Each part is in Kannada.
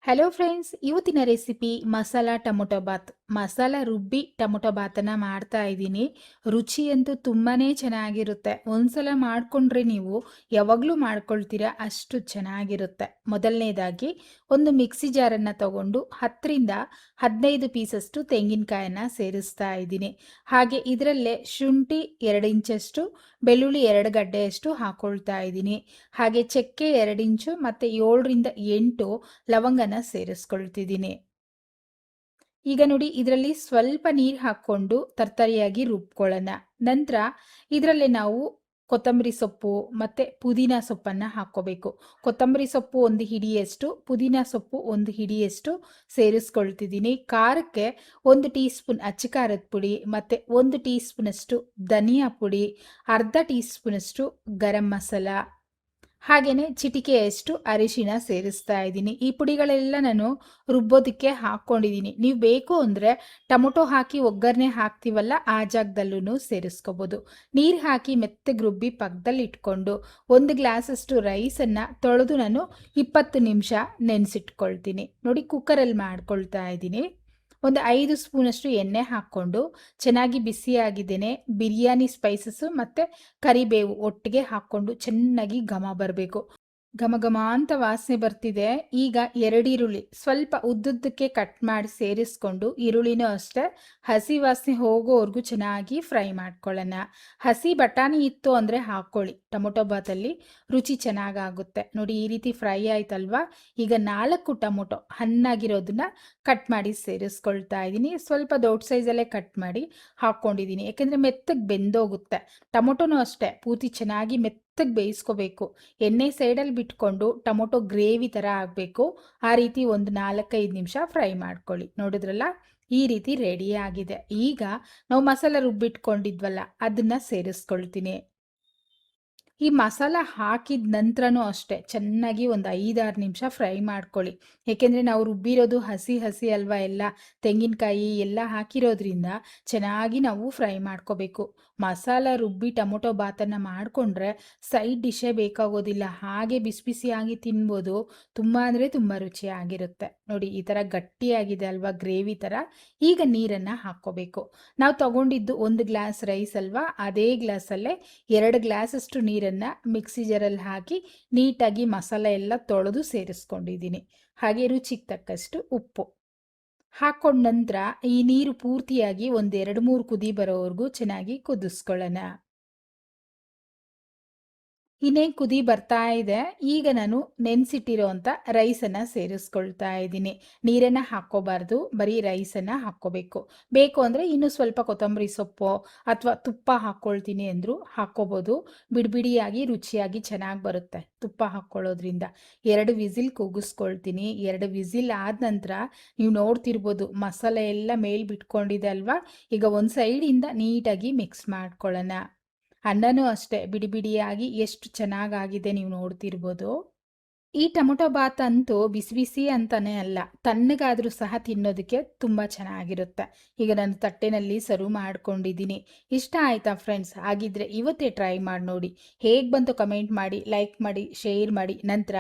ಹಲೋ ಫ್ರೆಂಡ್ಸ್, ಇವತ್ತಿನ ರೆಸಿಪಿ ಮಸಾಲಾ ಟೊಮೊಟೊ ಬಾತ್. ಮಸಾಲ ರುಬ್ಬಿ ಟೊಮೊಟೊ ಬಾತನ್ನ ಮಾಡ್ತಾ ಇದ್ದೀನಿ. ರುಚಿ ಅಂತೂ ತುಂಬಾನೇ ಚೆನ್ನಾಗಿರುತ್ತೆ. ಒಂದ್ಸಲ ಮಾಡ್ಕೊಂಡ್ರೆ ನೀವು ಯಾವಾಗಲೂ ಮಾಡ್ಕೊಳ್ತೀರಾ, ಅಷ್ಟು ಚೆನ್ನಾಗಿರುತ್ತೆ. ಮೊದಲನೇದಾಗಿ ಒಂದು ಮಿಕ್ಸಿ ಜಾರನ್ನು ತಗೊಂಡು 10ರಿಂದ 15 ಪೀಸಷ್ಟು ತೆಂಗಿನಕಾಯನ್ನ ಸೇರಿಸ್ತಾ ಇದ್ದೀನಿ. ಹಾಗೆ ಇದರಲ್ಲೇ ಶುಂಠಿ 2 ಇಂಚಷ್ಟು, ಬೆಳ್ಳುಳ್ಳಿ 2 ಗಡ್ಡೆಯಷ್ಟು ಹಾಕೊಳ್ತಾ ಇದ್ದೀನಿ. ಹಾಗೆ ಚಕ್ಕೆ 2 ಇಂಚು ಮತ್ತು 7ರಿಂದ 8 ಲವಂಗನ ಸೇರಿಸ್ಕೊಳ್ತಿದ್ದೀನಿ. ಈಗ ನೋಡಿ, ಇದರಲ್ಲಿ ಸ್ವಲ್ಪ ನೀರು ಹಾಕ್ಕೊಂಡು ತರ್ತರಿಯಾಗಿ ರುಬ್ಕೊಳ್ಳೋಣ. ನಂತರ ಇದರಲ್ಲೇ ನಾವು ಕೊತ್ತಂಬರಿ ಸೊಪ್ಪು ಮತ್ತು ಪುದೀನ ಸೊಪ್ಪನ್ನು ಹಾಕ್ಕೋಬೇಕು. ಕೊತ್ತಂಬರಿ ಸೊಪ್ಪು 1 ಹಿಡಿಯಷ್ಟು, ಪುದೀನ ಸೊಪ್ಪು 1 ಹಿಡಿಯಷ್ಟು ಸೇರಿಸ್ಕೊಳ್ತಿದ್ದೀನಿ. ಖಾರಕ್ಕೆ 1 ಟೀ ಸ್ಪೂನ್ ಅಚ್ಚ ಖಾರದ ಪುಡಿ ಮತ್ತು 1 ಟೀ ಸ್ಪೂನಷ್ಟು ಧನಿಯಾ ಪುಡಿ, ಅರ್ಧ ಟೀ ಸ್ಪೂನಷ್ಟು ಗರಂ ಮಸಾಲ, ಹಾಗೆಯೇ ಚಿಟಿಕೆಯಷ್ಟು ಅರಿಶಿನ ಸೇರಿಸ್ತಾ ಇದ್ದೀನಿ. ಈ ಪುಡಿಗಳೆಲ್ಲ ನಾನು ರುಬ್ಬೋದಕ್ಕೆ ಹಾಕ್ಕೊಂಡಿದ್ದೀನಿ. ನೀವು ಬೇಕು ಅಂದರೆ ಟೊಮೊಟೊ ಹಾಕಿ ಒಗ್ಗರಣೆ ಹಾಕ್ತೀವಲ್ಲ, ಆ ಜಾಗದಲ್ಲೂ ಸೇರಿಸ್ಕೋಬೋದು. ನೀರು ಹಾಕಿ ಮೆತ್ತಗೆ ರುಬ್ಬಿ ಪಕ್ಕದಲ್ಲಿ ಇಟ್ಕೊಂಡು 1 ಗ್ಲಾಸಷ್ಟು ರೈಸನ್ನು ತೊಳೆದು ನಾನು 20 ನಿಮಿಷ ನೆನೆಸಿಟ್ಕೊಳ್ತೀನಿ. ನೋಡಿ, ಕುಕ್ಕರಲ್ಲಿ ಮಾಡ್ಕೊಳ್ತಾ ಇದ್ದೀನಿ. ಒಂದು 5 ಸ್ಪೂನಷ್ಟು ಎಣ್ಣೆ ಹಾಕ್ಕೊಂಡು ಚೆನ್ನಾಗಿ ಬಿಸಿಯಾಗಿದ್ದೇನೆ ಬಿರಿಯಾನಿ ಸ್ಪೈಸಸ್ಸು ಮತ್ತು ಕರಿಬೇವು ಒಟ್ಟಿಗೆ ಹಾಕ್ಕೊಂಡು ಚೆನ್ನಾಗಿ ಘಮ ಬರಬೇಕು. ಘಮ ಘಮ ಅಂತ ವಾಸನೆ ಬರ್ತಿದೆ. ಈಗ 2 ಈರುಳ್ಳಿ ಸ್ವಲ್ಪ ಉದ್ದುದ್ದಕ್ಕೆ ಕಟ್ ಮಾಡಿ ಸೇರಿಸ್ಕೊಂಡು, ಈರುಳ್ಳಿನೂ ಅಷ್ಟೇ ಹಸಿ ವಾಸನೆ ಹೋಗೋವರೆಗೂ ಚೆನ್ನಾಗಿ ಫ್ರೈ ಮಾಡ್ಕೊಳ್ಳೋಣ. ಹಸಿ ಬಟಾಣಿ ಇತ್ತು ಅಂದರೆ ಹಾಕ್ಕೊಳ್ಳಿ, ಟೊಮೊಟೊ ಬಾತಲ್ಲಿ ರುಚಿ ಚೆನ್ನಾಗಾಗುತ್ತೆ. ನೋಡಿ, ಈ ರೀತಿ ಫ್ರೈ ಆಯ್ತಲ್ವಾ. ಈಗ 4 ಟೊಮೊಟೊ ಹಣ್ಣಾಗಿರೋದನ್ನ ಕಟ್ ಮಾಡಿ ಸೇರಿಸ್ಕೊಳ್ತಾ ಇದ್ದೀನಿ. ಸ್ವಲ್ಪ ದೊಡ್ಡ ಸೈಜಲ್ಲೇ ಕಟ್ ಮಾಡಿ ಹಾಕ್ಕೊಂಡಿದ್ದೀನಿ, ಯಾಕೆಂದರೆ ಮೆತ್ತಗೆ ಬೆಂದೋಗುತ್ತೆ. ಟೊಮೊಟೊನೂ ಅಷ್ಟೇ ಪೂರ್ತಿ ಚೆನ್ನಾಗಿ ಮೆತ್ತಗೆ ಬೇಯಿಸ್ಕೋಬೇಕು. ಎಣ್ಣೆ ಸೈಡಲ್ಲಿ ಬಿಟ್ಕೊಂಡು ಟೊಮೊಟೊ ಗ್ರೇವಿ ಥರ ಆಗಬೇಕು. ಆ ರೀತಿ ಒಂದು 4-5 ನಿಮಿಷ ಫ್ರೈ ಮಾಡ್ಕೊಳ್ಳಿ. ನೋಡಿದ್ರಲ್ಲ, ಈ ರೀತಿ ರೆಡಿ ಆಗಿದೆ. ಈಗ ನಾವು ಮಸಾಲೆ ರುಬ್ಬಿಟ್ಕೊಂಡಿದ್ವಲ್ಲ, ಅದನ್ನು ಸೇರಿಸ್ಕೊಳ್ತೀನಿ. ಈ ಮಸಾಲ ಹಾಕಿದ ನಂತರನೂ ಅಷ್ಟೇ ಚೆನ್ನಾಗಿ ಒಂದು 5-6 ನಿಮಿಷ ಫ್ರೈ ಮಾಡ್ಕೊಳ್ಳಿ. ಏಕೆಂದರೆ ನಾವು ರುಬ್ಬಿರೋದು ಹಸಿ ಹಸಿ ಅಲ್ವಾ, ಎಲ್ಲ ತೆಂಗಿನಕಾಯಿ ಎಲ್ಲ ಹಾಕಿರೋದ್ರಿಂದ ಚೆನ್ನಾಗಿ ನಾವು ಫ್ರೈ ಮಾಡ್ಕೋಬೇಕು. ಮಸಾಲ ರುಬ್ಬಿ ಟೊಮೊಟೊ ಬಾತನ್ನು ಮಾಡಿಕೊಂಡ್ರೆ ಸೈಡ್ ಡಿಶೇ ಬೇಕಾಗೋದಿಲ್ಲ, ಹಾಗೆ ಬಿಸಿ ಬಿಸಿಯಾಗಿ ತಿನ್ಬೋದು. ತುಂಬ ಅಂದರೆ ತುಂಬ ರುಚಿಯಾಗಿರುತ್ತೆ. ನೋಡಿ, ಈ ಥರ ಗಟ್ಟಿಯಾಗಿದೆ ಅಲ್ವಾ, ಗ್ರೇವಿ ಥರ. ಈಗ ನೀರನ್ನು ಹಾಕ್ಕೋಬೇಕು. ನಾವು ತಗೊಂಡಿದ್ದು 1 ಗ್ಲಾಸ್ ರೈಸ್ ಅಲ್ವಾ, ಅದೇ ಗ್ಲಾಸಲ್ಲೇ 2 ಗ್ಲಾಸಷ್ಟು ನೀರನ್ನು ಮಿಕ್ಸಿ ಜಾರಲ್ಲಿ ಹಾಕಿ ನೀಟಾಗಿ ಮಸಾಲೆ ಎಲ್ಲ ತೊಳೆದು ಸೇರಿಸ್ಕೊಂಡಿದ್ದೀನಿ. ಹಾಗೆ ರುಚಿಗೆ ತಕ್ಕಷ್ಟು ಉಪ್ಪು ಹಾಕೊಂಡ ನಂತರ ಈ ನೀರು ಪೂರ್ತಿಯಾಗಿ 1-2-3 ಕುದಿ ಬರೋವರೆಗೂ ಚೆನ್ನಾಗಿ ಕುದಿಸ್ಕೊಳ್ಳೋಣ. ಇನ್ನೇನು ಕುದಿ ಬರ್ತಾ ಇದೆ. ಈಗ ನಾನು ನೆನೆಸಿಟ್ಟಿರೋಂಥ ರೈಸನ್ನು ಸೇರಿಸ್ಕೊಳ್ತಾ ಇದ್ದೀನಿ. ನೀರನ್ನು ಹಾಕ್ಕೋಬಾರ್ದು, ಬರೀ ರೈಸನ್ನು ಹಾಕ್ಕೋಬೇಕು. ಬೇಕು ಅಂದರೆ ಇನ್ನೂ ಸ್ವಲ್ಪ ಕೊತ್ತಂಬರಿ ಸೊಪ್ಪು ಅಥವಾ ತುಪ್ಪ ಹಾಕ್ಕೊಳ್ತೀನಿ ಅಂದರೂ ಹಾಕ್ಕೋಬೋದು. ಬಿಡಿಯಾಗಿ ರುಚಿಯಾಗಿ ಚೆನ್ನಾಗಿ ಬರುತ್ತೆ ತುಪ್ಪ ಹಾಕ್ಕೊಳ್ಳೋದ್ರಿಂದ. 2 ವಿಸಿಲ್ ಕೂಗಿಸ್ಕೊಳ್ತೀನಿ. 2 ವಿಸಿಲ್ ಆದ ನಂತರ ನೀವು ನೋಡ್ತಿರ್ಬೋದು ಮಸಾಲೆ ಎಲ್ಲ ಮೇಲ್ ಬಿಟ್ಕೊಂಡಿದೆ ಅಲ್ವಾ. ಈಗ ಒಂದು ಸೈಡಿಂದ ನೀಟಾಗಿ ಮಿಕ್ಸ್ ಮಾಡ್ಕೊಳ್ಳೋಣ. ಅನ್ನನೂ ಅಷ್ಟೇ ಬಿಡಿಯಾಗಿ ಎಷ್ಟು ಚೆನ್ನಾಗಾಗಿದೆ ನೀವು ನೋಡ್ತಿರ್ಬೋದು. ಈ ಟೊಮೊಟೊ ಬಾತ್ ಅಂತೂ ಬಿಸಿ ಬಿಸಿ ಅಂತಾನೆ ಅಲ್ಲ, ತಣ್ಣಗಾದರೂ ಸಹ ತಿನ್ನೋದಕ್ಕೆ ತುಂಬ ಚೆನ್ನಾಗಿರುತ್ತೆ. ಈಗ ನಾನು ತಟ್ಟೆನಲ್ಲಿ ಸರ್ವ್ ಮಾಡ್ಕೊಂಡಿದ್ದೀನಿ. ಇಷ್ಟ ಆಯ್ತಾ ಫ್ರೆಂಡ್ಸ್? ಹಾಗಿದ್ರೆ ಇವತ್ತೇ ಟ್ರೈ ಮಾಡಿ ನೋಡಿ. ಹೇಗೆ ಬಂತು ಕಮೆಂಟ್ ಮಾಡಿ, ಲೈಕ್ ಮಾಡಿ, ಶೇರ್ ಮಾಡಿ, ನಂತರ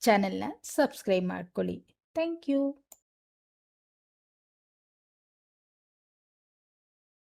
ಚಾನೆಲ್ನ ಸಬ್ಸ್ಕ್ರೈಬ್ ಮಾಡ್ಕೊಳ್ಳಿ. Thank you.